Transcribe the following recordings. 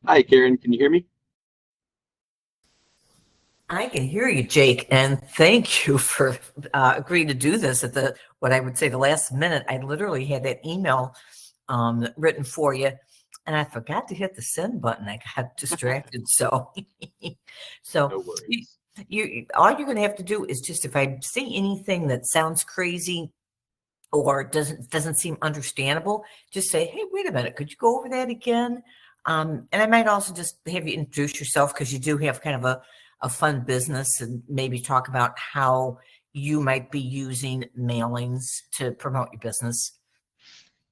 Hi, Karen. Can you hear me? I can hear you, Jake, and thank you for agreeing to do this at what I would say the last minute. I literally had that email written for you, and I forgot to hit the send button. I got distracted. So, so No you, worries. you all you're going to have to do is just if I say anything that sounds crazy or doesn't seem understandable, just say, "Hey, wait a minute, could you go over that again?" And I might also just have you introduce yourself because you do have kind of a fun business and maybe talk about how you might be using mailings to promote your business.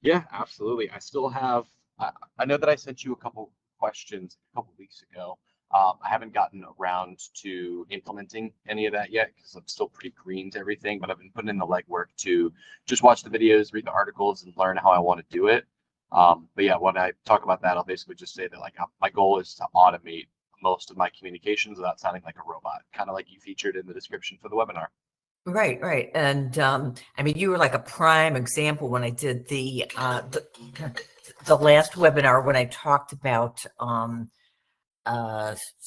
Yeah, absolutely. I still have, I know that I sent you a couple questions a couple weeks ago. I haven't gotten around to implementing any of that yet because I'm still pretty green to everything, but I've been putting in the legwork to just watch the videos, read the articles, and learn how I want to do it. But yeah, when I talk about that, I'll basically just say that my goal is to automate most of my communications without sounding like a robot, kind of like you featured in the description for the webinar. Right, right. And I mean, you were like a prime example when I did the last webinar when I talked about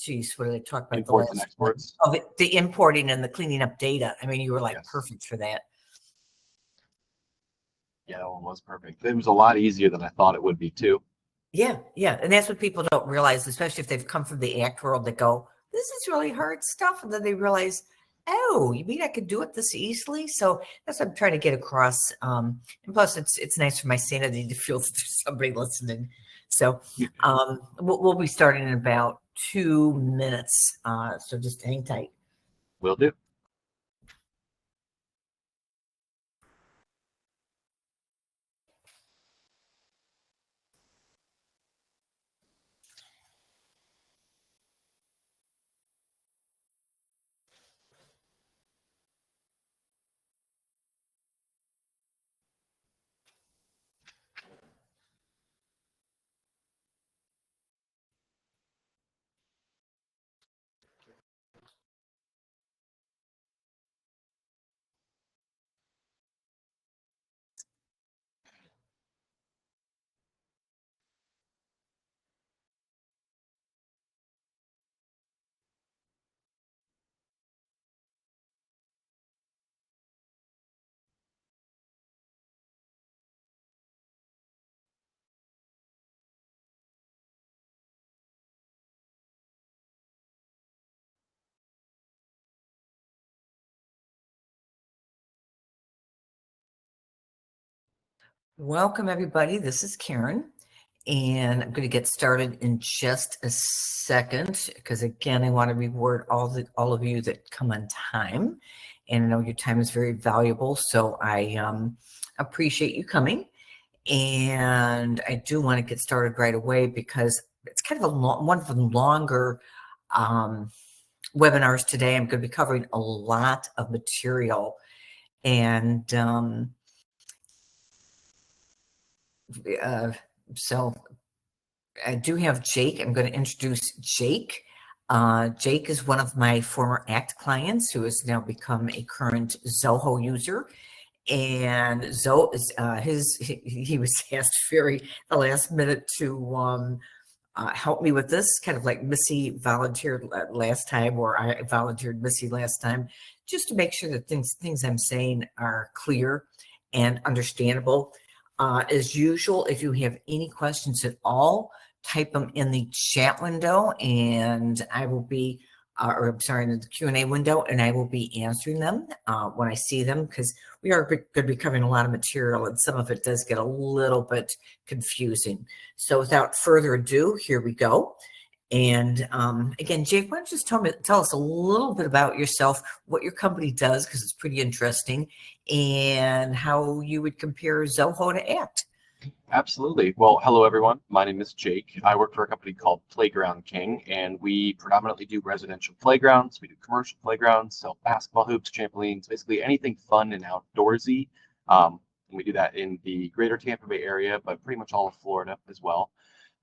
geez, what did I talk about the Imports and last one? exports. Oh, the importing and the cleaning up data. I mean, you were like Yes. perfect for that. Yeah, that one was perfect. It was a lot easier than I thought it would be too. Yeah, yeah. And that's what people don't realize, especially if they've come from the act world, that go, this is really hard stuff. And then they realize, oh, you mean I could do it this easily? So that's what I'm trying to get across. And plus it's nice for my sanity to feel that there's somebody listening. So we'll be starting in about 2 minutes. So just hang tight. Will do. Welcome, everybody. This is Karen, and I'm going to get started in just a second because, again, I want to reward all of you that come on time, and I know your time is very valuable, so I appreciate you coming. And I do want to get started right away because it's kind of one of the longer um, webinars today. I'm going to be covering a lot of material, and uh, so I do have Jake. I'm going to introduce Jake. Jake is one of my former ACT clients who has now become a current Zoho user. And Zoho is he was asked very the last minute to help me with this, kind of like Missy volunteered last time, or I volunteered Missy last time, just to make sure that things I'm saying are clear and understandable. As usual, if you have any questions at all, type them in the chat window, and I will be, or I'm sorry, in the Q&A window, and I will be answering them when I see them, because we are going to be covering a lot of material, and some of it does get a little bit confusing. So without further ado, here we go. And again, Jake, why don't you just tell us a little bit about yourself, what your company does, because it's pretty interesting, and how you would compare Zoho to ACT. Absolutely. Well, hello everyone. My name is Jake. I work for a company called Playground King, and we predominantly do residential playgrounds. We do commercial playgrounds, sell basketball hoops, trampolines, basically anything fun and outdoorsy. And we do that in the greater Tampa Bay area, but pretty much all of Florida as well.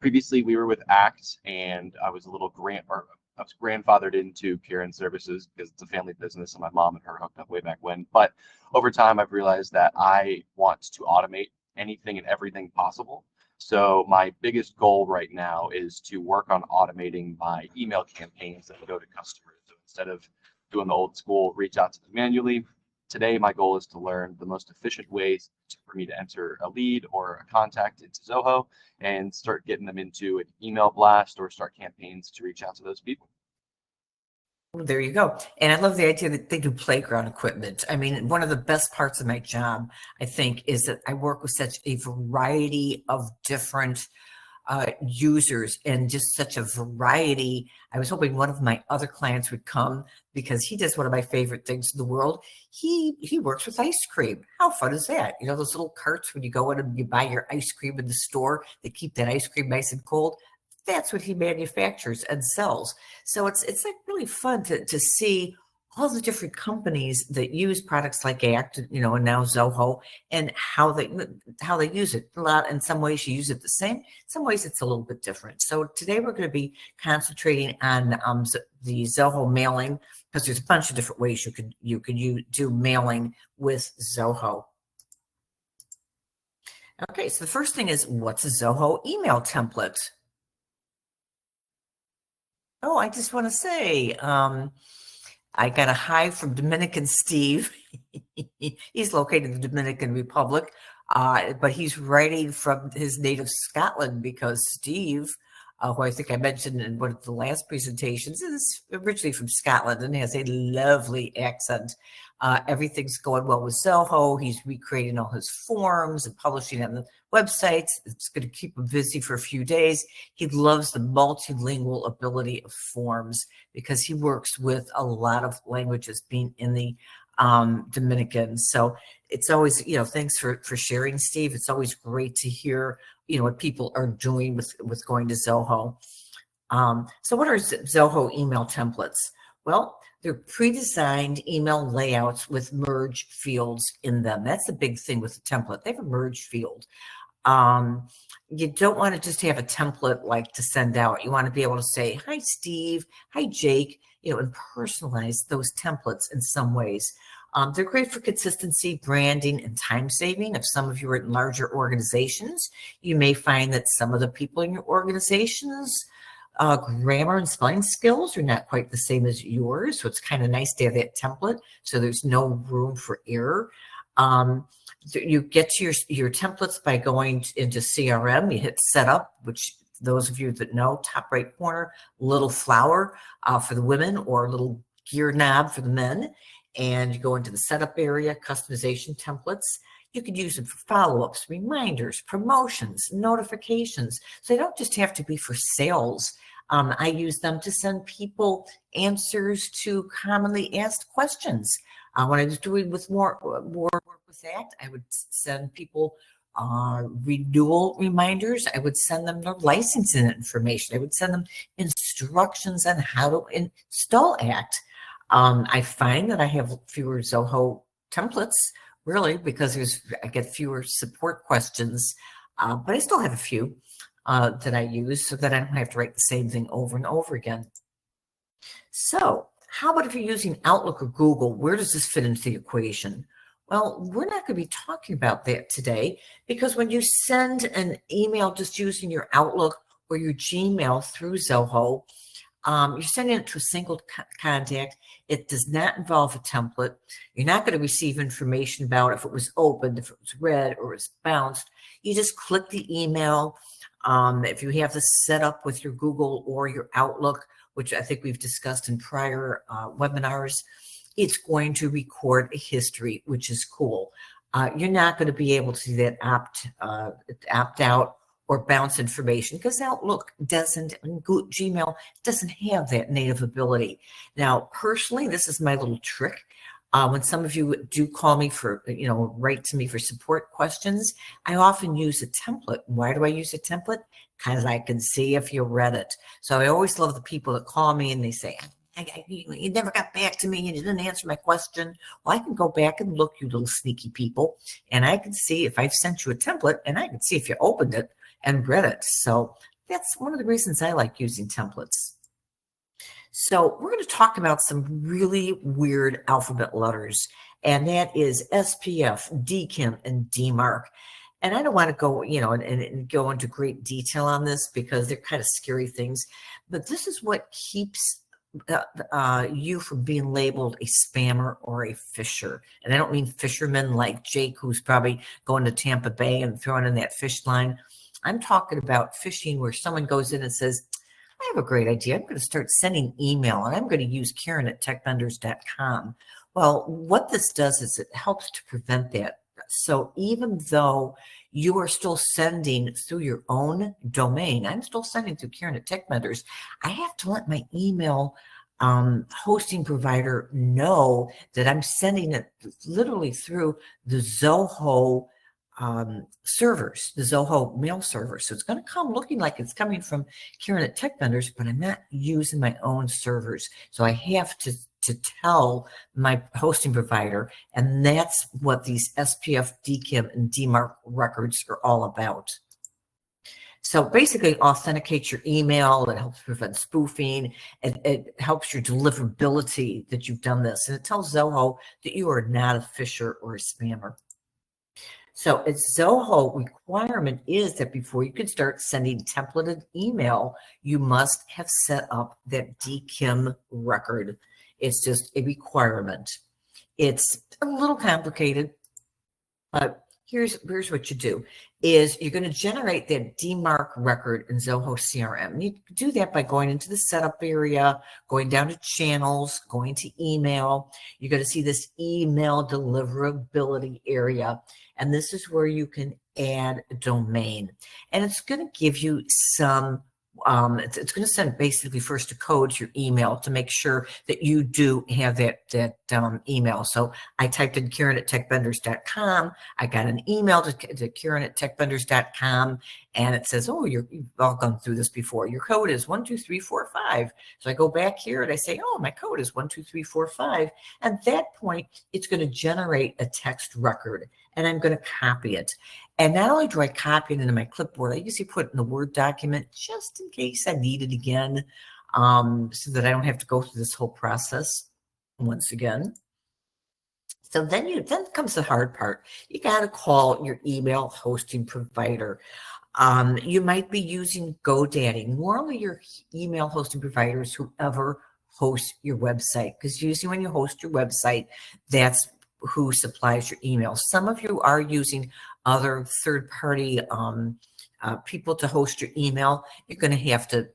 Previously, we were with ACT, and I was I was grandfathered into Karen Services because it's a family business, and my mom and her hooked up way back when. But over time, I've realized that I want to automate anything and everything possible. So my biggest goal right now is to work on automating my email campaigns that go to customers. So instead of doing the old school reach out to them manually, today my goal is to learn the most efficient ways for me to enter a lead or a contact into Zoho and start getting them into an email blast or start campaigns to reach out to those people. There you go. And I love the idea that they do playground equipment. I mean, one of the best parts of my job, I think, is that I work with such a variety of different users and just such a variety. I was hoping one of my other clients would come because he does one of my favorite things in the world. He works with ice cream. How fun is that? You know, those little carts when you go in and you buy your ice cream in the store, they keep that ice cream nice and cold. That's what he manufactures and sells. So it's like really fun to see all the different companies that use products like Act, you know, and now Zoho, and how they use it. A lot, in some ways, you use it the same. In some ways, it's a little bit different. So today we're going to be concentrating on the Zoho mailing, because there's a bunch of different ways you can do mailing with Zoho. Okay, so the first thing is, what's a Zoho email template? Oh, I just want to say, I got a hi from Dominican Steve. He's located in the Dominican Republic, but he's writing from his native Scotland because Steve, who I think I mentioned in one of the last presentations, is originally from Scotland and has a lovely accent. Everything's going well with Zoho. He's recreating all his forms and publishing on the websites. It's going to keep him busy for a few days. He loves the multilingual ability of forms because he works with a lot of languages, being in the Dominican. So it's always, thanks for sharing, Steve. It's always great to hear, what people are doing with going to Zoho. So what are Zoho email templates? Well, they're pre-designed email layouts with merge fields in them. That's the big thing with the template. They have a merge field. You don't want to just have a template like to send out. You want to be able to say, hi, Steve, hi, Jake, and personalize those templates in some ways. They're great for consistency, branding, and time saving. If some of you are in larger organizations, you may find that some of the people in your organizations grammar and spelling skills are not quite the same as yours. So it's kind of nice to have that template so there's no room for error. You get to your templates by going into CRM. You hit setup, which those of you that know, top right corner, little flower for the women or a little gear knob for the men. And you go into the setup area, customization templates. You could use them for follow-ups, reminders, promotions, notifications. So they don't just have to be for sales. I use them to send people answers to commonly asked questions. When I was doing more work with that, I would send people renewal reminders. I would send them their licensing information. I would send them instructions on how to install Act. I find that I have fewer Zoho templates, really, because I get fewer support questions, but I still have a few that I use so that I don't have to write the same thing over and over again. So how about if you're using Outlook or Google? Where does this fit into the equation? Well, we're not going to be talking about that today because when you send an email just using your Outlook or your Gmail through Zoho, you're sending it to a single contact. It does not involve a template. You're not going to receive information about if it was opened, if it was read, or was bounced. You just click the email. If you have this set up with your Google or your Outlook, which I think we've discussed in prior webinars, it's going to record a history, which is cool. You're not going to be able to see that opt out or bounce information because Outlook Gmail doesn't have that native ability. Now, personally, this is my little trick. When some of you do call me for, write to me for support questions, I often use a template. Why do I use a template? Because I can see if you read it. So I always love the people that call me and they say, you never got back to me and you didn't answer my question. Well, I can go back and look, you little sneaky people, and I can see if I've sent you a template and I can see if you opened it and read it. So that's one of the reasons I like using templates. So we're going to talk about some really weird alphabet letters, and that is SPF, DKIM, and DMARC. And I don't want to go, and go into great detail on this because they're kind of scary things, but this is what keeps you from being labeled a spammer or a fisher. And I don't mean fisherman like Jake, who's probably going to Tampa Bay and throwing in that fish line. I'm talking about phishing where someone goes in and says, I have a great idea. I'm going to start sending email and I'm going to use Karen at techvendors.com. Well, what this does is it helps to prevent that. So even though you are still sending through your own domain, I'm still sending through Karen at Tech Vendors, I have to let my email hosting provider know that I'm sending it literally through the Zoho servers, the Zoho mail server. So it's going to come looking like it's coming from Karen at Tech Vendors, but I'm not using my own servers. So I have to tell my hosting provider, and that's what these SPF, DKIM, and DMARC records are all about. So basically, authenticate your email. It helps prevent spoofing. It helps your deliverability that you've done this. And it tells Zoho that you are not a fisher or a spammer. So a Zoho requirement is that before you can start sending templated email, you must have set up that DKIM record. It's just a requirement. It's a little complicated, but here's what you do is you're going to generate that DMARC record in Zoho CRM. You do that by going into the setup area, going down to channels, going to email. You're going to see this email deliverability area. And this is where you can add a domain. And it's going to give you some it's going to send basically first a code to your email to make sure that you do have that email. So I typed in Karen at techvendors.com. I got an email to Karen at techvendors.com, and it says, oh, you've all gone through this before. Your code is 12345. So I go back here and I say, oh, my code is 12345. At that point, it's going to generate a text record, and I'm going to copy it. And not only do I copy it into my clipboard, I usually put it in a Word document just in case I need it again, so that I don't have to go through this whole process once again. So then comes the hard part. You got to call your email hosting provider. You might be using GoDaddy. Normally your email hosting provider is whoever hosts your website, because usually when you host your website, that's who supplies your email. Some of you are using other third-party people to host your email. You're going to have to,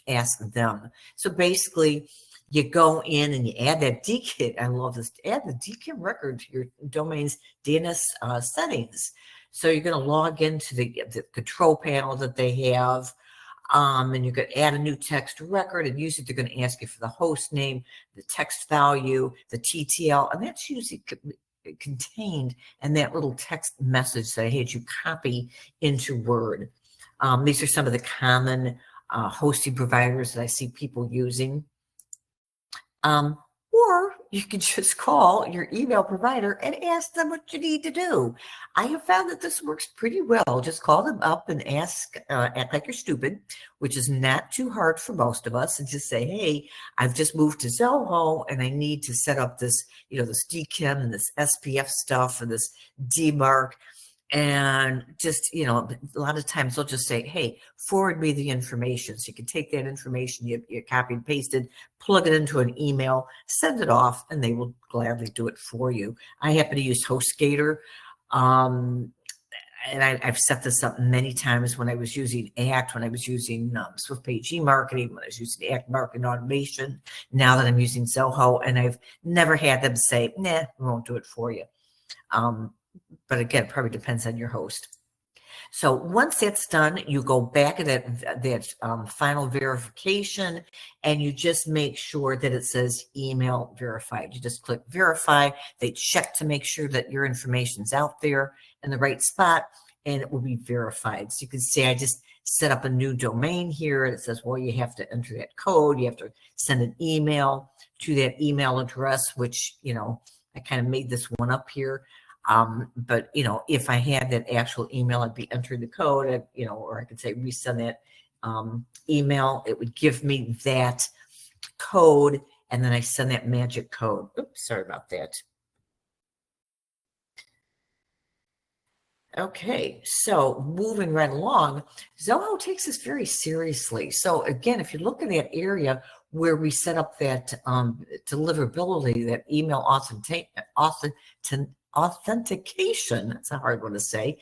ask them. So basically, you go in and you add that DKIM. I love this. Add the DKIM record to your domain's DNS settings. So you're going to log into the control panel that they have. And you're going to add a new text record, and usually they're going to ask you for the host name, the text value, the TTL, and that's usually contained in that little text message that I had you copy into Word. These are some of the common hosting providers that I see people using. Or you can just call your email provider and ask them what you need to do. I have found that this works pretty well. Just call them up and ask, act like you're stupid, which is not too hard for most of us, and just say, hey, I've just moved to Zoho and I need to set up this, this DKIM and this SPF stuff and this DMARC. And just, a lot of times they'll just say, hey, forward me the information. So you can take that information you copied and pasted, plug it into an email, send it off, and they will gladly do it for you. I happen to use HostGator. And I've set this up many times when I was using ACT, when I was using Swift Page e-marketing, when I was using ACT marketing automation, now that I'm using Zoho, and I've never had them say, nah, we won't do it for you. But again, it probably depends on your host. So once that's done, you go back at that final verification, and you just make sure that it says email verified. You just click verify. They check to make sure that your information's out there in the right spot, and it will be verified. So you can see I just set up a new domain here, and it says, well, you have to enter that code. You have to send an email to that email address, which, I kind of made this one up here. But, if I had that actual email, I'd be entering the code, or I could say resend that email. It would give me that code, and then I send that magic code. Oops, sorry about that. Okay, so moving right along, Zoho takes this very seriously. So again, if you look in that area where we set up that deliverability, that email authentication, that's a hard one to say.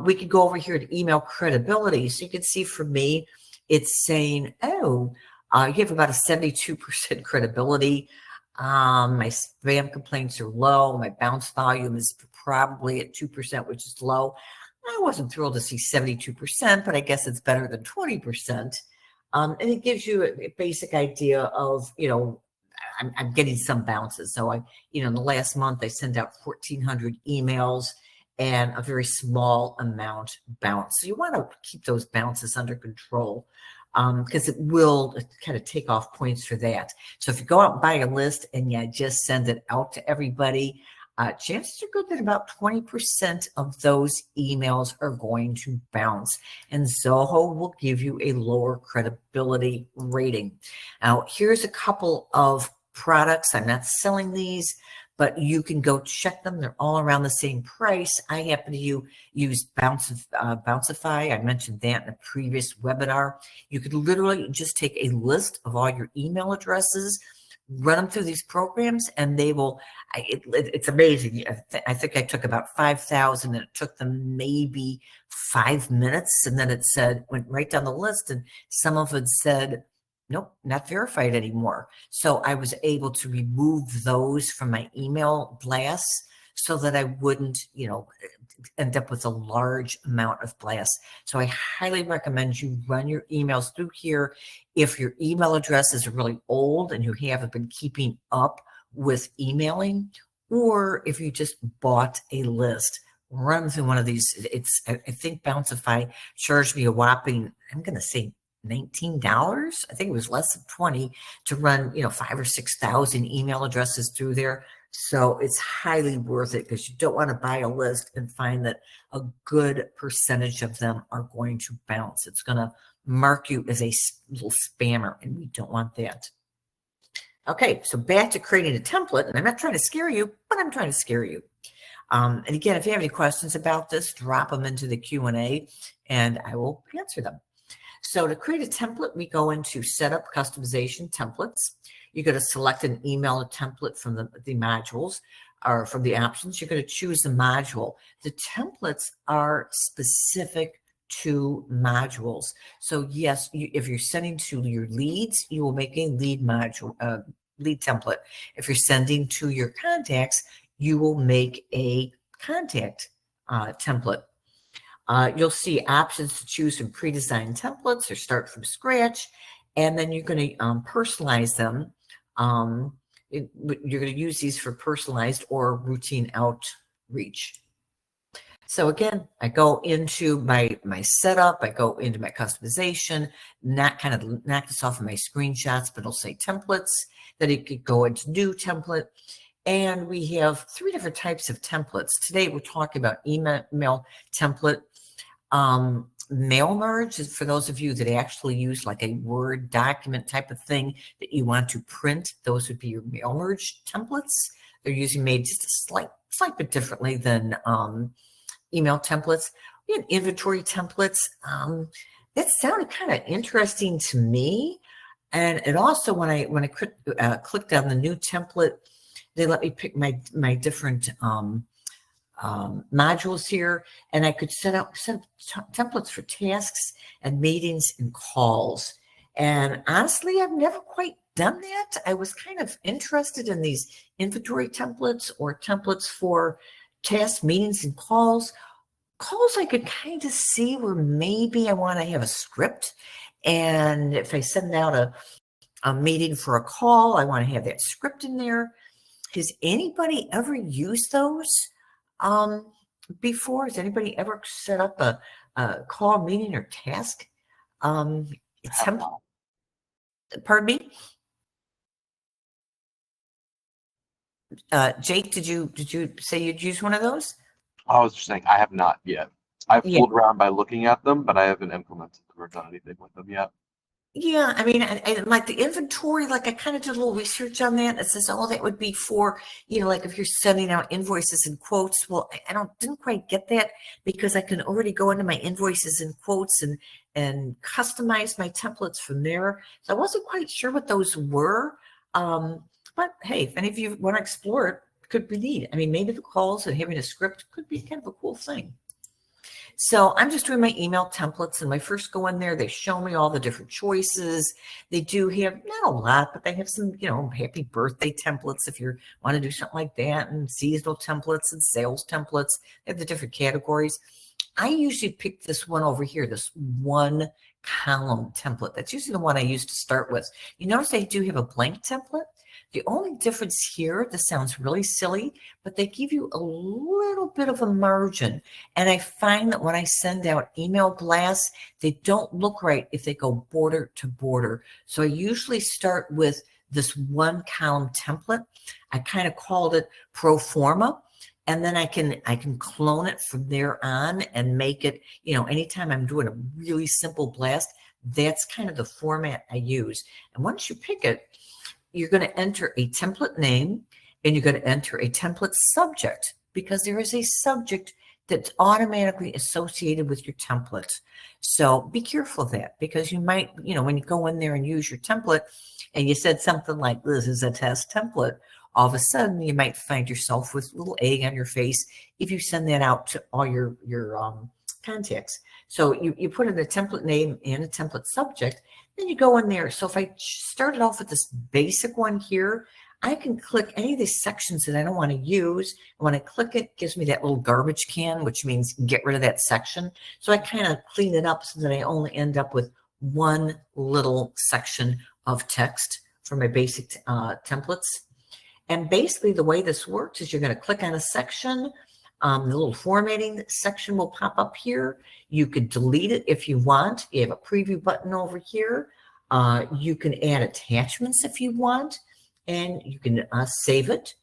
We could go over here to email credibility. So you can see for me, it's saying, oh, you have about a 72% credibility. My spam complaints are low. My bounce volume is probably at 2%, which is low. I wasn't thrilled to see 72%, but I guess it's better than 20%. And it gives you a basic idea of, I'm getting some bounces. So in the last month, I sent out 1,400 emails and a very small amount bounce. So you want to keep those bounces under control, because it will kind of take off points for that. So if you go out and buy a list and you just send it out to everybody, chances are good that about 20% of those emails are going to bounce, and Zoho will give you a lower credibility rating. Now, here's a couple of products. I'm not selling these, but you can go check them. They're all around the same price. I happen to use Bounceify. I mentioned that in a previous webinar. You could literally just take a list of all your email addresses, run them through these programs, and they will, it's amazing. I think I took about 5,000 and it took them maybe 5 minutes. And then it went right down the list, and some of it said, nope, not verified anymore. So I was able to remove those from my email blasts so that I wouldn't, end up with a large amount of blasts. So I highly recommend you run your emails through here. If your email addresses are really old and you haven't been keeping up with emailing, or if you just bought a list, run through one of these. I think Bounceify charged me a whopping, I'm going to say $19. I think it was less than 20 to run, 5,000 or 6,000 email addresses through there. So it's highly worth it, because you don't want to buy a list and find that a good percentage of them are going to bounce. It's going to mark you as a little spammer, and we don't want that. Okay, so back to creating a template, and I'm not trying to scare you, but I'm trying to scare you. And again, if you have any questions about this, drop them into the Q&A, and I will answer them. So to create a template, we go into Setup Customization Templates. You're going to select an email template from the modules, or from the options. You're going to choose the module. The templates are specific to modules. So yes, if you're sending to your leads, you will make a lead module, lead template. If you're sending to your contacts, you will make a contact template. You'll see options to choose from pre-designed templates or start from scratch, and then you're going to personalize them. You're going to use these for personalized or routine outreach. So again, I go into my setup, I go into my customization, knock this off of my screenshots, but it'll say templates. Then it could go into new template. And we have 3 different types of templates. Today, we're talking about email template. Mail merge is for those of you that actually use like a Word document type of thing that you want to print. Those would be your mail merge templates. They're usually made just a slight bit differently than email templates. We have inventory templates. That sounded kind of interesting to me. And it also, when I clicked on the new template, they let me pick my different modules here, and I could set templates for tasks and meetings and calls. And honestly, I've never quite done that. I was kind of interested in these inventory templates or templates for tasks, meetings, and calls. Calls, I could kind of see where maybe I want to have a script. And if I send out a meeting for a call, I want to have that script in there. Has anybody ever used those before? Has anybody ever set up a call, meeting, or task? Pardon me? Jake, did you say you'd use one of those? I was just saying I have not yet. I've fooled around by looking at them, but I haven't implemented them or done anything with them yet. Yeah, I mean, like the inventory, like I kind of did a little research on that. It says, oh, that would be for, like if you're sending out invoices and quotes. Well, I didn't quite get that because I can already go into my invoices and quotes and customize my templates from there. So I wasn't quite sure what those were. But hey, if any of you want to explore it, could be neat. I mean, maybe the calls and having a script could be kind of a cool thing. So I'm just doing my email templates, and when I first go in there, they show me all the different choices. They do have not a lot, but they have some, happy birthday templates if you want to do something like that, and seasonal templates and sales templates. They have the different categories. I usually pick this one over here, this one column template. That's usually the one I use to start with. You notice I do have a blank template. The only difference here, this sounds really silly, but they give you a little bit of a margin. And I find that when I send out email blasts, they don't look right if they go border to border. So I usually start with this one column template. I kind of called it pro forma. And then I can clone it from there on and make it, anytime I'm doing a really simple blast, that's kind of the format I use. And once you pick it, you're going to enter a template name and you're going to enter a template subject because there is a subject that's automatically associated with your template. So be careful of that because you might, when you go in there and use your template and you said something like, this is a test template, all of a sudden you might find yourself with a little egg on your face if you send that out to all your contacts. So you put in a template name and a template subject, then you go in there. So if I started off with this basic one here, I can click any of these sections that I don't want to use. And when I click it, it gives me that little garbage can, which means get rid of that section. So I kind of clean it up so that I only end up with one little section of text for my basic templates. And basically the way this works is you're going to click on a section. The little formatting section will pop up here. You could delete it if you want. You have a preview button over here. You can add attachments if you want, and you can save it.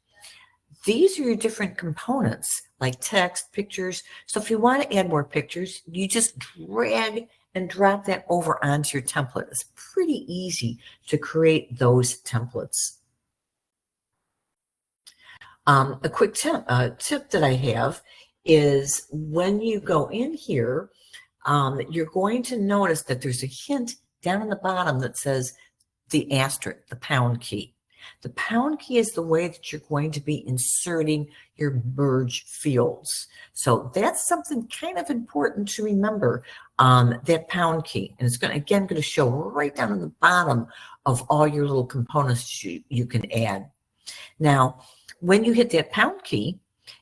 These are your different components like text, pictures. So if you want to add more pictures, you just drag and drop that over onto your template. It's pretty easy to create those templates. A quick tip that I have is when you go in here, you're going to notice that there's a hint down in the bottom that says the asterisk, the pound key. The pound key is the way that you're going to be inserting your merge fields. So that's something kind of important to remember, that pound key. And it's going to show right down in the bottom of all your little components you can add. Now, when you hit that pound key,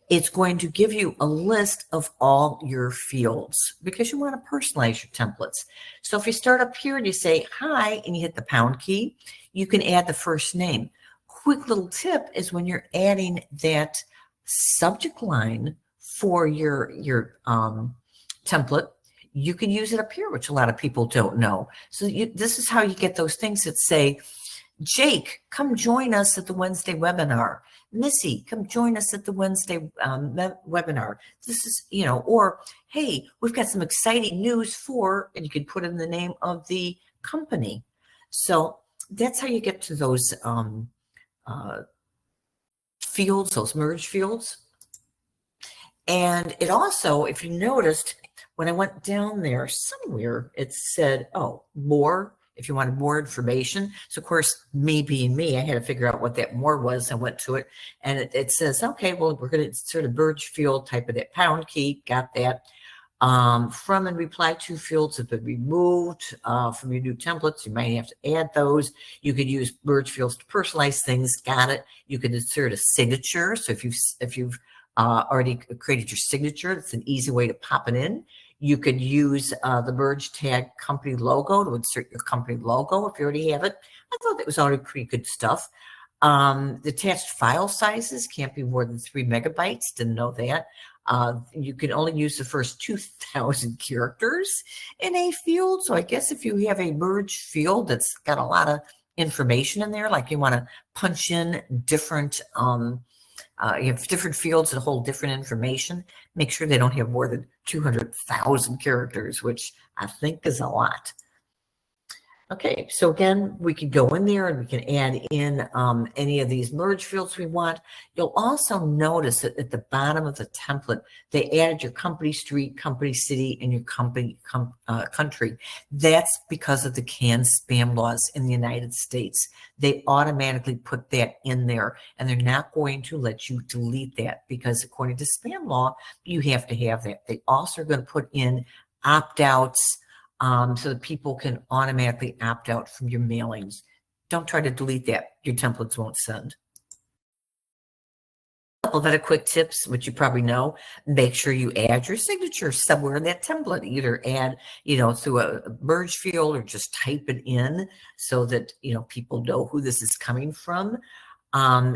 it's going to give you a list of all your fields because you want to personalize your templates. So if you start up here and you say hi and you hit the pound key, you can add the first name. Quick little tip is when you're adding that subject line for your template, you can use it up here, which a lot of people don't know. So this is how you get those things that say, Jake, come join us at the Wednesday webinar. Missy, come join us at the Wednesday webinar. This is, or, hey, we've got some exciting news and you can put in the name of the company. So that's how you get to those fields, those merge fields. And it also, if you noticed, when I went down there somewhere, it said, more. If you wanted more information. So of course, me being me, I had to figure out what that more was. I went to it and it says, okay, well, we're going to insert a merge field, type of that pound key, got that. From and reply to fields have been removed from your new templates. You might have to add those. You could use merge fields to personalize things, got it. You can insert a signature. So if you've already created your signature, it's an easy way to pop it in. You could use the merge tag company logo to insert your company logo if you already have it. I thought that was already pretty good stuff. The attached file sizes can't be more than 3 megabytes. Didn't know that. You can only use the first 2,000 characters in a field. So I guess if you have a merge field that's got a lot of information in there, like you want to punch in different you have different fields that hold different information. Make sure they don't have more than 200,000 characters, which I think is a lot. Okay, so again, we could go in there and we can add in any of these merge fields we want. You'll also notice that at the bottom of the template, they added your company street, company city, and your company country. That's because of the canned spam laws in the United States. They automatically put that in there, and they're not going to let you delete that because according to spam law, you have to have that. They also are going to put in opt-outs so that people can automatically opt out from your mailings. Don't try to delete that. Your templates won't send. A couple of other quick tips, which you probably know, make sure you add your signature somewhere in that template. Either add, through a merge field or just type it in so that, people know who this is coming from.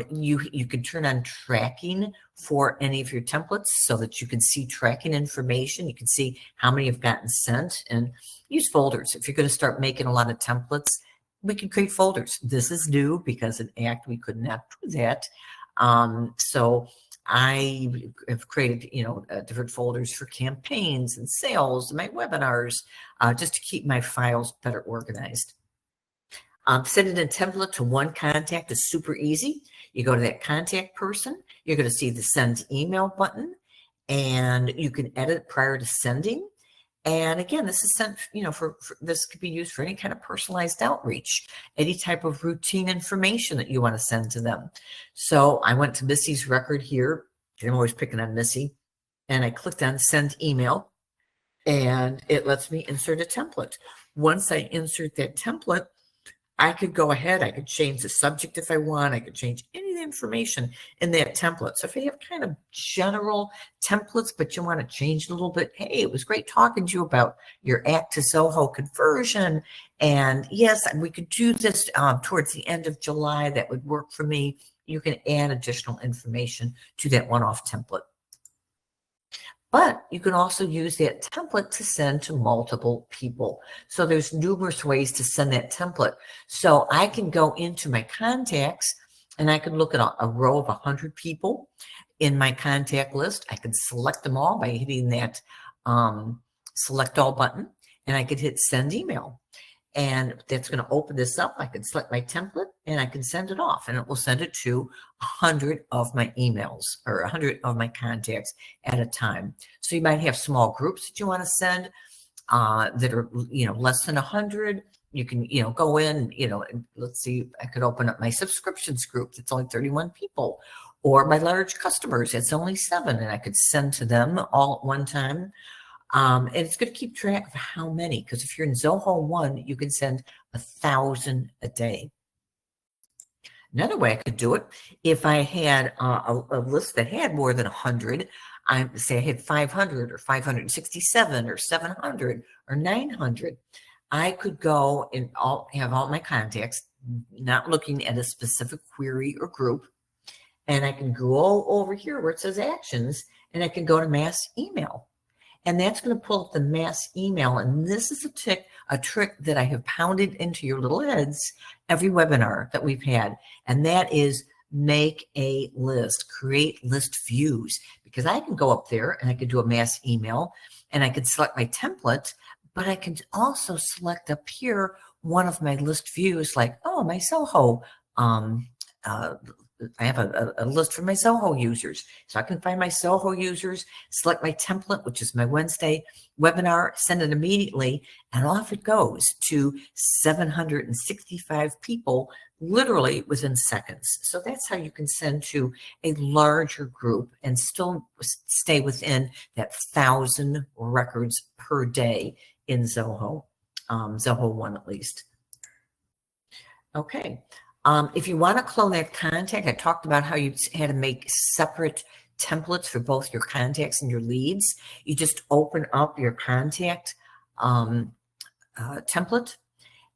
You can turn on tracking for any of your templates so that you can see tracking information. You can see how many have gotten sent, and use folders. If you're going to start making a lot of templates, we can create folders. This is new because in ACT we could not do that. So I have created, different folders for campaigns and sales and my webinars, just to keep my files better organized. Sending a template to one contact is super easy. You go to that contact person, you're going to see the send email button, and you can edit prior to sending. And again, this is sent, this could be used for any kind of personalized outreach, any type of routine information that you want to send to them. So I went to Missy's record here. I'm always picking on Missy. And I clicked on send email, and it lets me insert a template. Once I insert that template, I could go ahead, I could change the subject if I want, I could change any of the information in that template. So if you have kind of general templates, but you want to change it a little bit, hey, it was great talking to you about your ACT to Zoho conversion. And yes, we could do this towards the end of July. That would work for me. You can add additional information to that one-off template. But you can also use that template to send to multiple people. So there's numerous ways to send that template. So I can go into my contacts and I can look at a row of 100 people in my contact list. I can select them all by hitting that select all button, and I could hit send email. And that's going to open this up. I can select my template and I can send it off, and it will send it to 100 of my emails or 100 of my contacts at a time. So you might have small groups that you want to send that are, less than 100. You can, go in, and let's see, I could open up my subscriptions group. That's only 31 people, or my large customers. It's only 7, and I could send to them all at one time. And it's going to keep track of how many, because if you're in Zoho 1, you can send 1,000 a day. Another way I could do it, if I had a list that had more than 100, I say I had 500 or 567 or 700 or 900, I could go and have all my contacts, not looking at a specific query or group, and I can go over here where it says actions, and I can go to mass email. And that's going to pull up the mass email. And this is a trick that I have pounded into your little heads every webinar that we've had. And that is make a list, create list views, because I can go up there and I can do a mass email and I can select my template, but I can also select up here one of my list views, like, oh, my Zoho, I have a list for my Zoho users. So I can find my Zoho users, select my template, which is my Wednesday webinar, send it immediately, and off it goes to 765 people, literally within seconds. So that's how you can send to a larger group and still stay within that 1,000 records per day in Zoho, Zoho 1 at least. Okay. If you want to clone that contact, I talked about how you had to make separate templates for both your contacts and your leads. You just open up your contact template.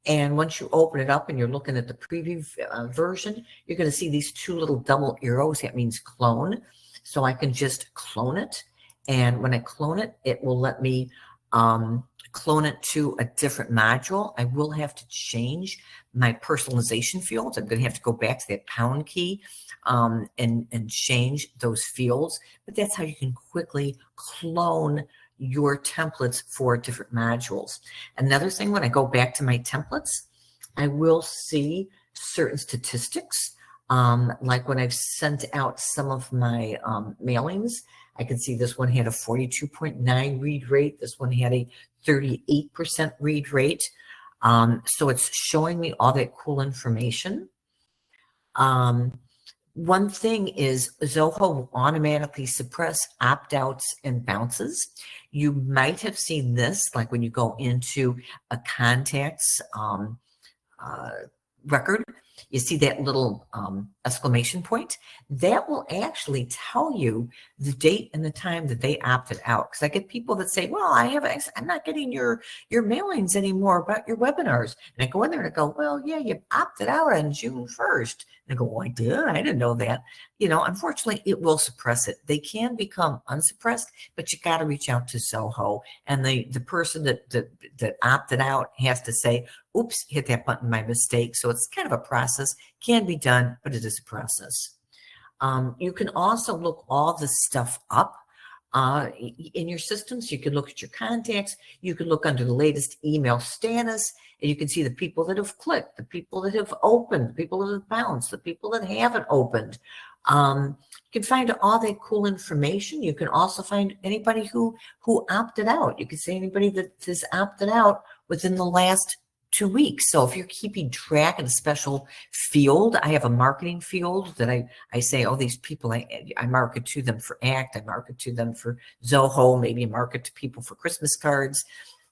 And once you open it up and you're looking at the preview version, you're going to see these 2 little double arrows. That means clone. So I can just clone it. And when I clone it, it will let me clone it to a different module. I will have to change my personalization fields. I'm going to have to go back to that pound key and change those fields. But that's how you can quickly clone your templates for different modules. Another thing, when I go back to my templates, I will see certain statistics. Like when I've sent out some of my mailings, I can see this one had a 42.9 read rate. This one had a 38% read rate. So it's showing me all that cool information. One thing is Zoho will automatically suppress opt-outs and bounces. You might have seen this, like when you go into a contacts record, you see that little exclamation point. That will actually tell you the date and the time that they opted out. Because I get people that say, "Well, I'm not getting your mailings anymore about your webinars." And I go in there and I go, "Well, yeah, you opted out on June 1st." And I go, "Well, I did. I didn't know that." Unfortunately, it will suppress it. They can become unsuppressed, but you got to reach out to Zoho, and the person that opted out has to say, "Oops, hit that button by mistake." So it's kind of a process, can be done, but it is a process. You can also look all this stuff up in your systems. You can look at your contacts. You can look under the latest email status, and you can see the people that have clicked, the people that have opened, the people that have bounced, the people that haven't opened. You can find all that cool information. You can also find anybody who opted out. You can see anybody that has opted out within the last 2 weeks. So if you're keeping track in a special field, I have a marketing field that I say, oh, these people, I market to them for ACT, I market to them for Zoho, maybe market to people for Christmas cards.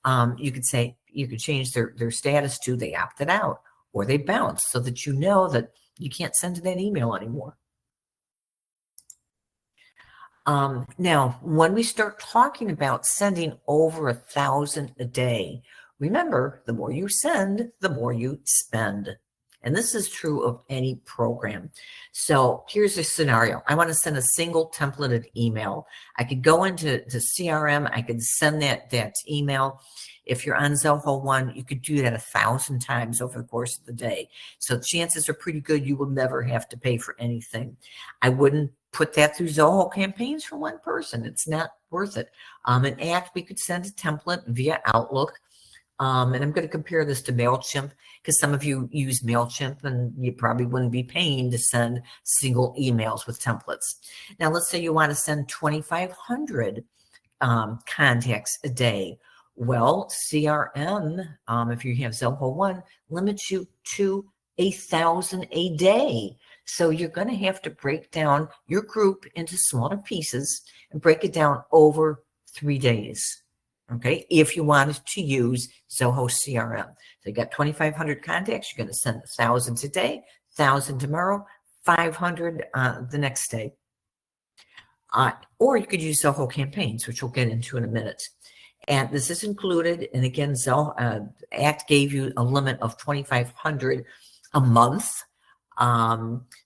You could say, you could change their status to they opted out or they bounced, so that you know that you can't send that email anymore. Now, when we start talking about sending over 1,000 a day, remember, the more you send, the more you spend. And this is true of any program. So here's a scenario. I want to send a single templated email. I could go into the CRM. I could send that email. If you're on Zoho One, you could do that 1,000 times over the course of the day. So chances are pretty good you will never have to pay for anything. I wouldn't put that through Zoho campaigns for one person. It's not worth it. In ACT, we could send a template via Outlook. And I'm going to compare this to MailChimp because some of you use MailChimp and you probably wouldn't be paying to send single emails with templates. Now, let's say you want to send 2,500 contacts a day. Well, CRM, if you have Zoho One, limits you to 1,000 a day. So you're going to have to break down your group into smaller pieces and break it down over 3 days. Okay, if you wanted to use Zoho CRM. So you got 2,500 contacts, you're going to send 1,000 today, 1,000 tomorrow, 500 the next day. Or you could use Zoho campaigns, which we'll get into in a minute. And this is included. And again, Zoho ACT gave you a limit of 2,500 a month.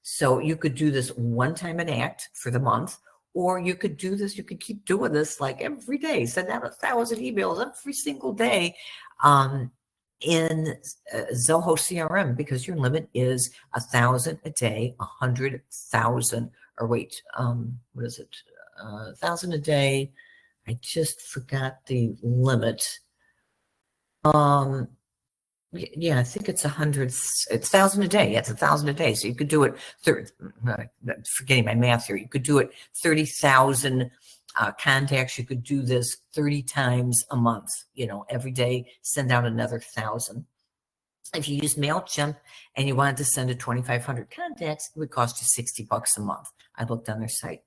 So you could do this one time in ACT for the month, or you could do this, you could keep doing this like every day, send out 1,000 emails every single day in Zoho CRM, because your limit is 1,000 a day, 100,000, or wait, what is it? 1,000 a day. I just forgot the limit. Yeah, I think it's 100. It's 1,000 a day. Yeah, it's 1,000 a day. So you could do it. Forgetting my math here. You could do it 30,000 contacts. You could do this 30 times a month. Every day, send out another 1,000. If you use MailChimp and you wanted to send to 2,500 contacts, it would cost you $60 a month. I looked on their site.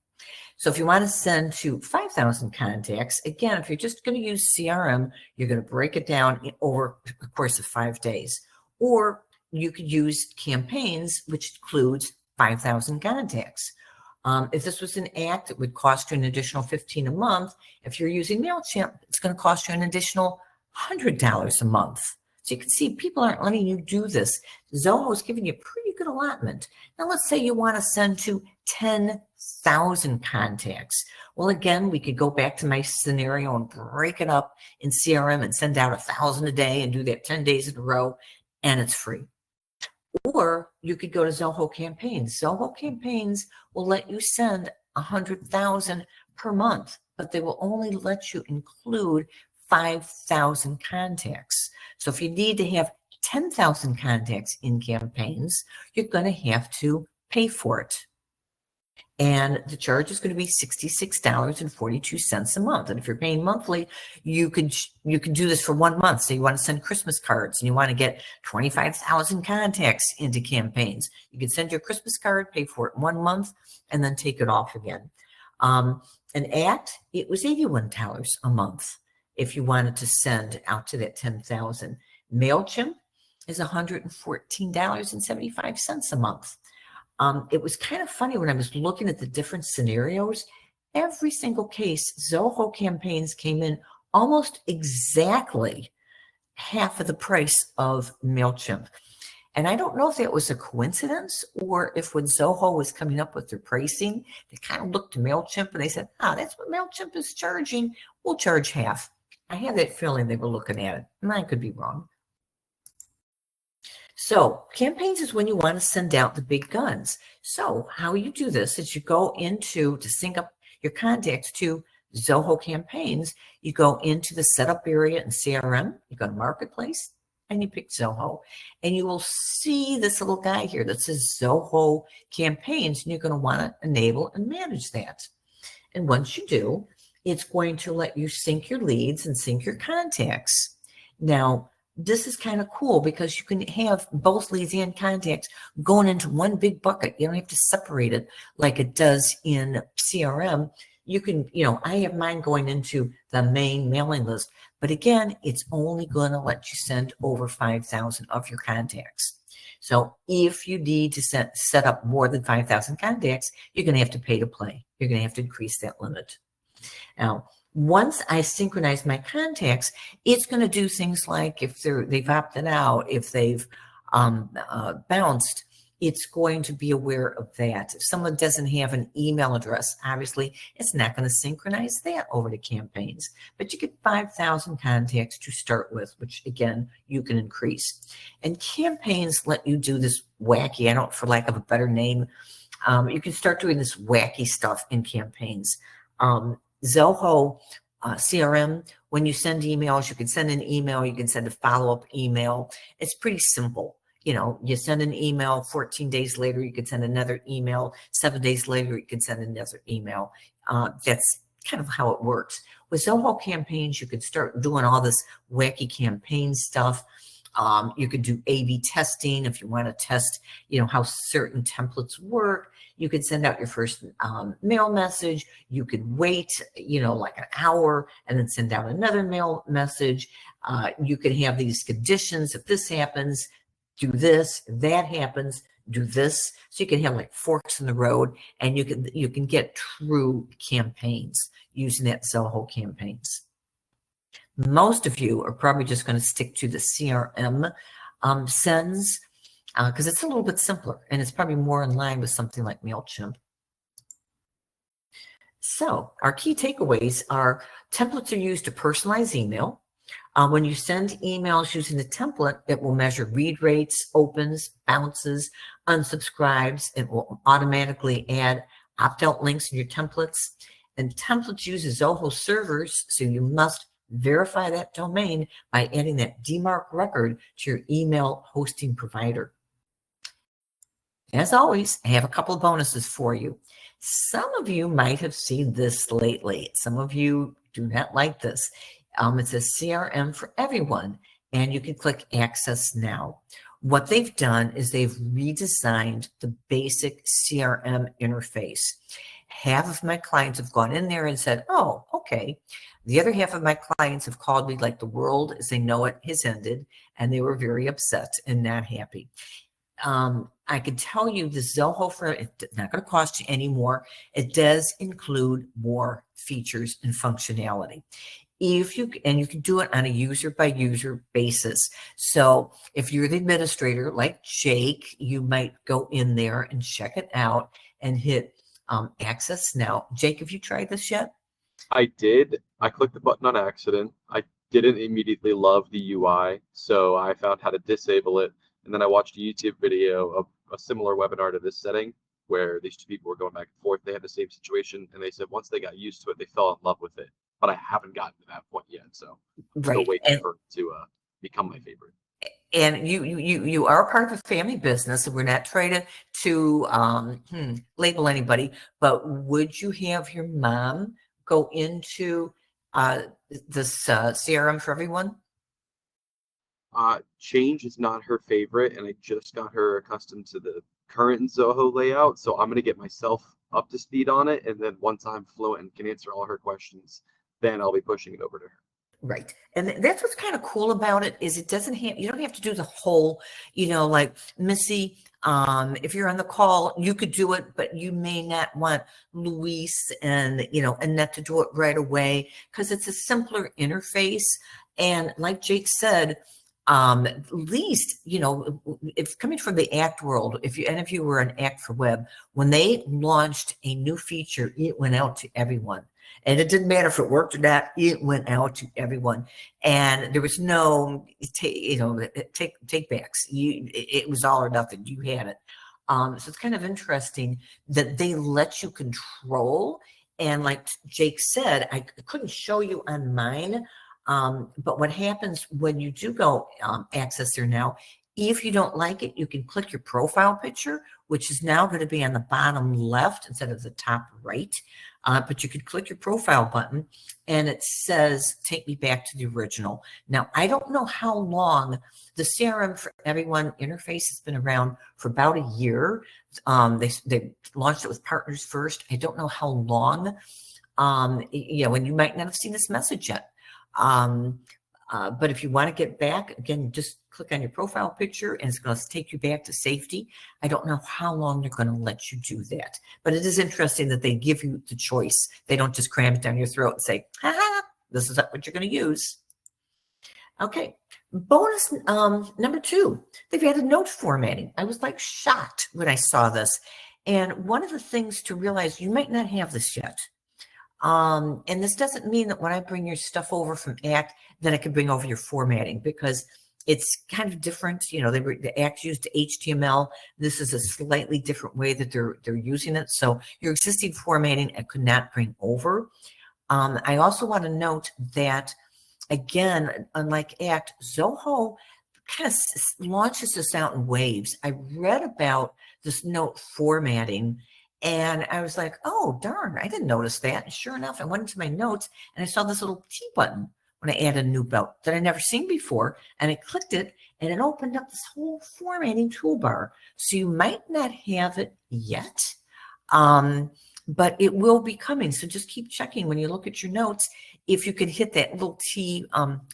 So if you want to send to 5,000 contacts, again, if you're just going to use CRM, you're going to break it down over the course of 5 days. Or you could use campaigns, which includes 5,000 contacts. If this was an ACT, it would cost you an additional $15 a month. If you're using MailChimp, it's going to cost you an additional $100 a month. So you can see people aren't letting you do this. Zoho is giving you a pretty good allotment. Now, let's say you want to send to 10,000 contacts. Well, again, we could go back to my scenario and break it up in CRM and send out 1,000 a day and do that 10 days in a row, and it's free. Or you could go to Zoho Campaigns. Zoho Campaigns will let you send 100,000 per month, but they will only let you include 5,000 contacts. So if you need to have 10,000 contacts in campaigns, you're going to have to pay for it. And the charge is going to be $66.42 a month. And if you're paying monthly, you can do this for 1 month. So you want to send Christmas cards and you want to get 25,000 contacts into campaigns. You can send your Christmas card, pay for it 1 month, and then take it off again. An ad, it was $81 a month if you wanted to send out to that 10,000. MailChimp is $114.75 a month. It was kind of funny when I was looking at the different scenarios. Every single case, Zoho campaigns came in almost exactly half of the price of MailChimp. And I don't know if that was a coincidence or if when Zoho was coming up with their pricing, they kind of looked to MailChimp and they said, that's what MailChimp is charging. We'll charge half. I have that feeling they were looking at it, and I could be wrong. So campaigns is when you want to send out the big guns. So how you do this is you go into to sync up your contacts to Zoho campaigns. You go into the setup area in CRM, you go to marketplace and you pick Zoho, and you will see this little guy here that says Zoho campaigns, and you're going to want to enable and manage that. And once you do, it's going to let you sync your leads and sync your contacts. Now, this is kind of cool because you can have both leads and contacts going into one big bucket. You don't have to separate it like it does in CRM. You can, I have mine going into the main mailing list, but again, it's only going to let you send over 5,000 of your contacts. So if you need to set up more than 5,000 contacts, you're going to have to pay to play. You're going to have to increase that limit. Now, once I synchronize my contacts, it's going to do things like if they've opted out, if they've bounced, it's going to be aware of that. If someone doesn't have an email address, obviously, it's not going to synchronize that over to campaigns. But you get 5,000 contacts to start with, which, again, you can increase. And campaigns let you do this wacky, for lack of a better name, you can start doing this wacky stuff in campaigns. Zoho CRM, when you send emails, you can send an email, you can send a follow-up email. It's pretty simple. You send an email, 14 days later, you can send another email, 7 days later, you can send another email. That's kind of how it works. With Zoho campaigns, you can start doing all this wacky campaign stuff. You could do A/B testing if you want to test, how certain templates work. You could send out your first mail message. You could wait, like an hour and then send out another mail message. You could have these conditions. If this happens, do this. If that happens, do this. So you can have like forks in the road, and you can get true campaigns using that Zoho campaigns. Most of you are probably just going to stick to the CRM sends because it's a little bit simpler and it's probably more in line with something like MailChimp. So our key takeaways are templates are used to personalize email. When you send emails using the template, it will measure read rates, opens, bounces, unsubscribes. It will automatically add opt-out links in your templates. And templates use Zoho servers, so you must verify that domain by adding that DMARC record to your email hosting provider. As always, I have a couple of bonuses for you. Some of you might have seen this lately. Some of you do not like this. It says CRM for everyone, and you can click Access Now. What they've done is they've redesigned the basic CRM interface. Half of my clients have gone in there and said, oh, okay. The other half of my clients have called me like the world as they know it has ended, and they were very upset and not happy. I can tell you the Zoho it's not going to cost you any more. It does include more features and functionality. You can do it on a user by user basis. So if you're the administrator like Jake, you might go in there and check it out and hit Access Now. Jake, have you tried this yet? I did. I clicked the button on accident. I didn't immediately love the UI, so I found how to disable it. And then I watched a YouTube video of a similar webinar to this setting where these two people were going back and forth. They had the same situation, and they said once they got used to it, they fell in love with it. But I haven't gotten to that point yet, so I'm still waiting for it to become my favorite. And you are part of a family business, and we're not trying to label anybody, but would you have your mom go into this CRM for everyone? Change is not her favorite, and I just got her accustomed to the current Zoho layout, so I'm gonna get myself up to speed on it, and then once I'm fluent and can answer all her questions, then I'll be pushing it over to her. Right. And that's what's kind of cool about it is it doesn't have, you don't have to do the whole, like Missy, if you're on the call, you could do it, but you may not want Luis and, Annette to do it right away because it's a simpler interface. And like Jake said, at least, if coming from the ACT world, if you were an ACT for Web, when they launched a new feature, it went out to everyone. And it didn't matter if it worked or not, it went out to everyone. And there was no, take backs. It was all or nothing. You had it. So it's kind of interesting that they let you control. And like Jake said, I couldn't show you on mine. But what happens when you do go access there now, if you don't like it, you can click your profile picture, which is now going to be on the bottom left instead of the top right. But you could click your profile button and it says, take me back to the original. Now, I don't know how long the CRM for Everyone interface has been around for about a year. They launched it with partners first. I don't know how long, and you might not have seen this message yet. But if you want to get back, again, just click on your profile picture and it's going to take you back to safety. I don't know how long they're going to let you do that, but it is interesting that they give you the choice. They don't just cram it down your throat and say, this is what you're going to use. Okay. Bonus number 2, they've added note formatting. I was like shocked when I saw this. And one of the things to realize, you might not have this yet. And this doesn't mean that when I bring your stuff over from ACT, that I can bring over your formatting, because it's kind of different. The ACT used HTML. This is a slightly different way that they're using it. So your existing formatting, I could not bring over. I also want to note that, again, unlike ACT, Zoho kind of launches this out in waves. I read about this note formatting and I was like, oh, darn, I didn't notice that. And sure enough, I went into my notes and I saw this little T button when I added a new note that I'd never seen before. And I clicked it and it opened up this whole formatting toolbar. So you might not have it yet, but it will be coming. So just keep checking when you look at your notes. If you can hit that little T,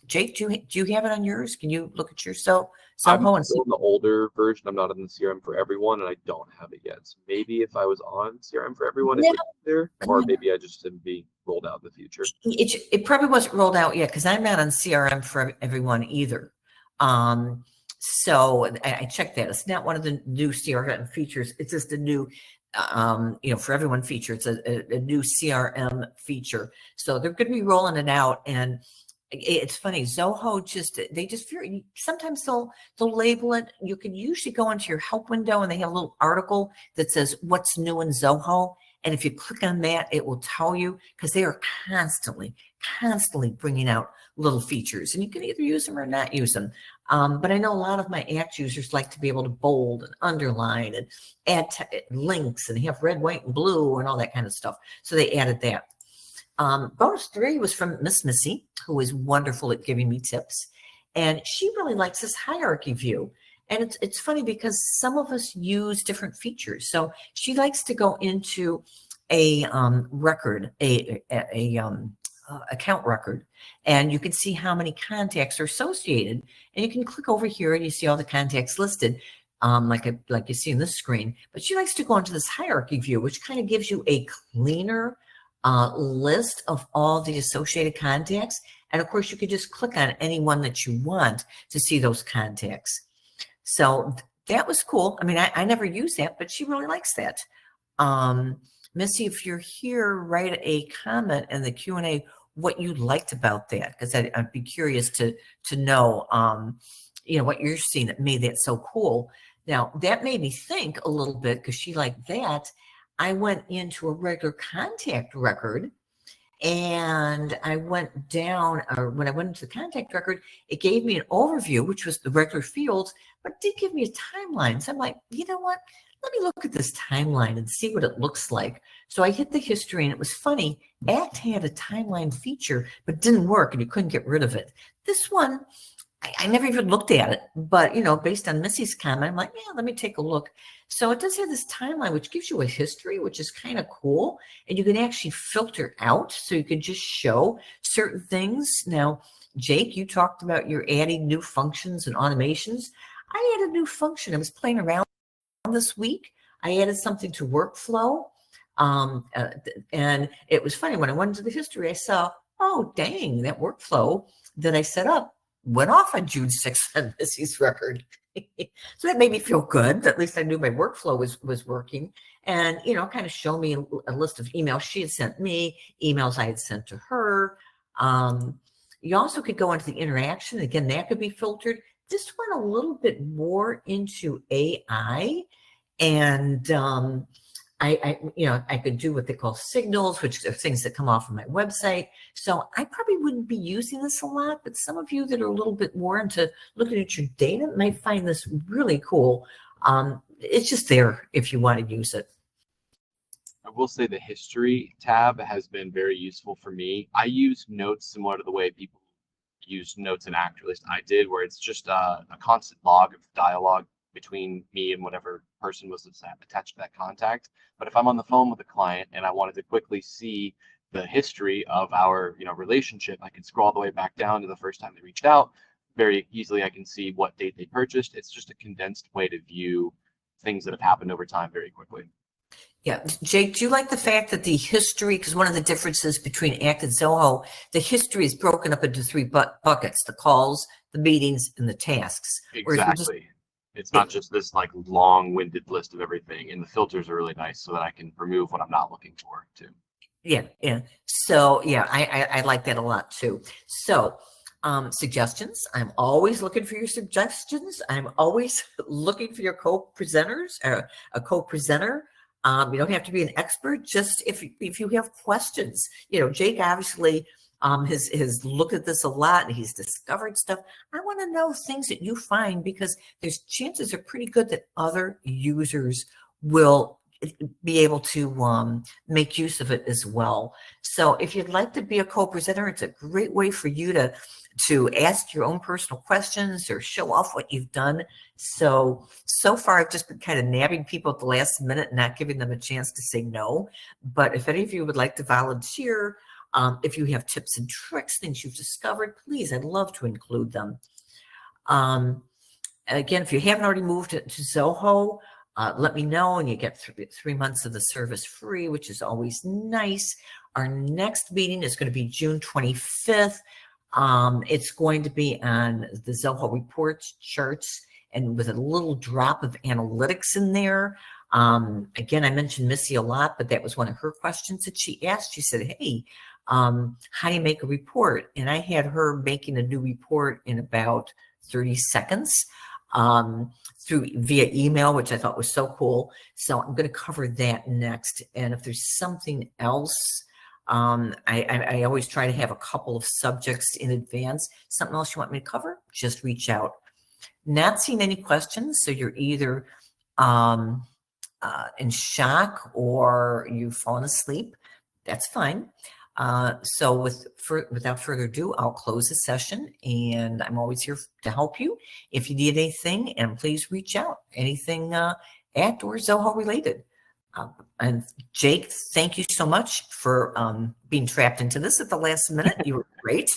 Jake, do you have it on yours? Can you look at your Zoho I'm still in the older version. I'm not in the CRM for Everyone, and I don't have it yet. So maybe if I was on CRM for Everyone, it would be there, or maybe I just didn't be rolled out in the future. It probably wasn't rolled out yet because I'm not on CRM for Everyone either. So I checked that. It's not one of the new CRM features. It's just a new for Everyone feature. It's a new CRM feature. So they're going to be rolling it out. And it's funny, Zoho sometimes they'll label it. You can usually go into your help window and they have a little article that says what's new in Zoho. And if you click on that, it will tell you, because they are constantly bringing out little features, and you can either use them or not use them. But I know a lot of my ACT users like to be able to bold and underline and add links and have red, white, and blue and all that kind of stuff. So they added that. Bonus 3 was from Miss Missy, who is wonderful at giving me tips. And she really likes this hierarchy view. And it's funny because some of us use different features. So she likes to go into a record, account record, and you can see how many contacts are associated. And you can click over here and you see all the contacts listed, like you see in this screen. But she likes to go into this hierarchy view, which kind of gives you a cleaner list of all the associated contacts. And of course, you could just click on any one that you want to see those contacts. So that was cool. I mean, I never use that, but she really likes that. Missy, if you're here, write a comment in the Q&A what you liked about that, because I'd be curious to know, what you're seeing that made that so cool. Now, that made me think a little bit, because she liked that. I went into a regular contact record And I went down, or when I went into the contact record, it gave me an overview, which was the regular fields, but it did give me a timeline. So I'm like, you know what? Let me look at this timeline and see what it looks like. So I hit the history, and it was funny. ACT had a timeline feature, but it didn't work, and you couldn't get rid of it. This one, I never even looked at it, but based on Missy's comment, I'm like, yeah, let me take a look. So it does have this timeline, which gives you a history, which is kind of cool. And you can actually filter out, so you can just show certain things. Now, Jake, you talked about you're adding new functions and automations. I added a new function. I was playing around this week. I added something to workflow. And it was funny. When I went into the history, I saw, oh, dang, that workflow that I set up went off on June 6th on Missy's record. So that made me feel good. At least I knew my workflow was working. And, kind of show me a list of emails she had sent me, emails I had sent to her. You also could go into the interaction. Again, that could be filtered. This went a little bit more into AI. And I could do what they call signals, which are things that come off of my website. So I probably wouldn't be using this a lot, but some of you that are a little bit more into looking at your data might find this really cool. It's just there if you want to use it. I will say the history tab has been very useful for me. I use notes similar to the way people use notes in ACT, or at least I did, where it's just a constant log of dialogue between me and whatever person was attached to that contact. But if I'm on the phone with a client and I wanted to quickly see the history of our relationship, I can scroll all the way back down to the first time they reached out. Very easily I can see what date they purchased. It's just a condensed way to view things that have happened over time very quickly. Yeah. Jake, do you like the fact that the history, because one of the differences between ACT and Zoho, the history is broken up into three buckets: the calls, the meetings, and the tasks. Exactly. It's not just this like long-winded list of everything, and the filters are really nice so that I can remove what I'm not looking for too. Yeah. So yeah, I like that a lot too. So suggestions. I'm always looking for your suggestions. I'm always looking for your co-presenters, a co-presenter. You don't have to be an expert. Just if you have questions, Jake obviously has looked at this a lot and he's discovered stuff. I want to know things that you find, because there's chances are pretty good that other users will be able to make use of it as well. So if you'd like to be a co-presenter, it's a great way for you to ask your own personal questions or show off what you've done. So far, I've just been kind of nabbing people at the last minute and not giving them a chance to say no. But if any of you would like to volunteer, if you have tips and tricks, things you've discovered, please, I'd love to include them. Again, if you haven't already moved to Zoho, let me know, and you get 3 months of the service free, which is always nice. Our next meeting is going to be June 25th. It's going to be on the Zoho reports charts and with a little drop of analytics in there. Again, I mentioned Missy a lot, but that was one of her questions that she asked. She said, hey, how do you make a report? And I had her making a new report in about 30 seconds via email, which I thought was so cool. So I'm going to cover that next. And if there's something else, I always try to have a couple of subjects in advance. Something else you want me to cover, just reach out. Not seeing any questions, so you're either in shock or you've fallen asleep. That's fine. So without further ado, I'll close the session, and I'm always here to help you if you need anything, and please reach out, anything ACT or Zoho related. And Jake, thank you so much for being trapped into this at the last minute. You were great.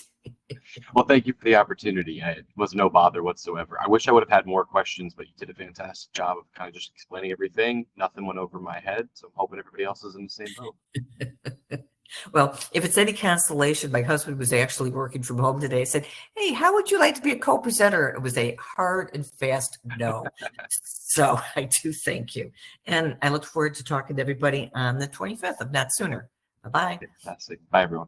Well, thank you for the opportunity. It was no bother whatsoever. I wish I would have had more questions, but you did a fantastic job of kind of just explaining everything. Nothing went over my head, so I'm hoping everybody else is in the same boat. Well, if it's any consolation, my husband was actually working from home today. I said, hey, how would you like to be a co-presenter? It was a hard and fast no. So I do thank you. And I look forward to talking to everybody on the 25th, if not sooner. Bye-bye. Fantastic. Bye, everyone.